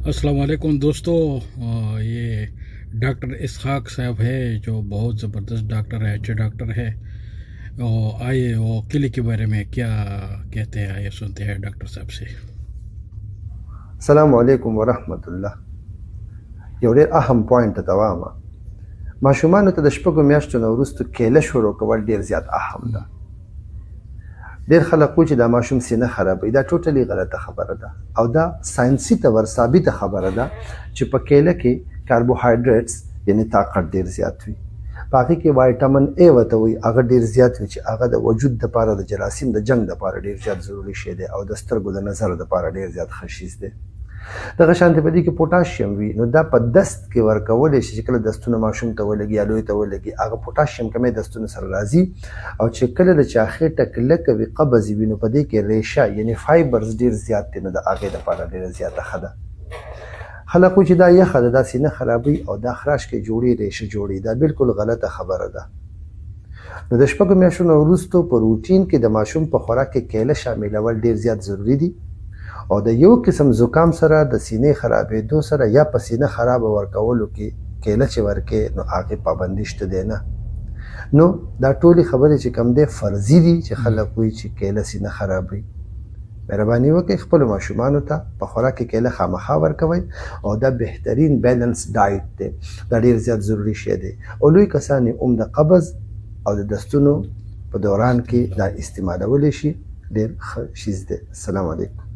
अस्सलाम वालेकुम दोस्तों। ये डॉक्टर इसहाक साहब है जो बहुत ज़बरदस्त डॉक्टर है, अच्छे डॉक्टर है। और आइए वो किले के बारे में क्या कहते हैं, आइए सुनते हैं डॉक्टर साहब से। السلام علیکم ورحمت الله. یو ډېر اهم پوینټ ته واما ماشومانو ته د شپږو میاشتو نه وروسته کیله شروع کول ډېر زیات اهم ده. ډېر خلک وایي چې دا ماشوم سینه خرابوي. دا ټوټلی غلطه خبره ده او دا ساینسي طور ثابته خبره ده چې په کیله کې کاربوهایډریټس یعنی طاقت ډېر زیات وي. په هغې کې وایټامین ای ورته وایي، هغه ډېر زیات وي چې هغه د وجود دپاره د جراثیم د جنګ دپاره ډېر زیات ضروري شی دی او د سترګو د نظر دپاره ډېر زیات ښه شیز دی. دغه شانتې په دې کې پوټاشیم وي، نو دا په دست کې ورکولی شي چې کله دستونه ماشوم ته ولګي یا لوی ته ولګي، هغه پوټاشیم کمی دستونو سره راځي او چې کله د چاښې ټکلکه وي، قبض وي، نو په دې کې ریشه یعنی فایبرز ډېر زیات دي، نو د هغې دپاره ډېره زیاته ښه ده. خلک وایي چې دا یخه ده، دا سینه خرابوي او دا خراش کې جوړي ریشه جوړي. دا بالکل غلطه خبره ده. نو د شپږو میاشتو نه وروستو په روټین کې د ماشوم په خوراک کې کیله شاملول ډېر زیات ضروري دي او د یو قسم زکام سره د سینې خرابېدو سره یا په سینه خرابه ورکولو کې کیله چې ورکې نو هغې پابندي شته دی نه. نو دا ټولې خبرې چې کم دی فرضي دي چې خلک وایي چې کیله سینه خرابوي. مهرباني وکړئ خپلو ماشومانو ته په خوراک کې کیله خامخا ورکوئ او دا بهترین بیلنس ډایټ دی. دا ډېر زیات ضروري شی دی او لوی کسان یې هم د قبض او د دستونو په دوران کې دا استعمالولی شي. ډېر ښه شیز دی. السلام علیکم.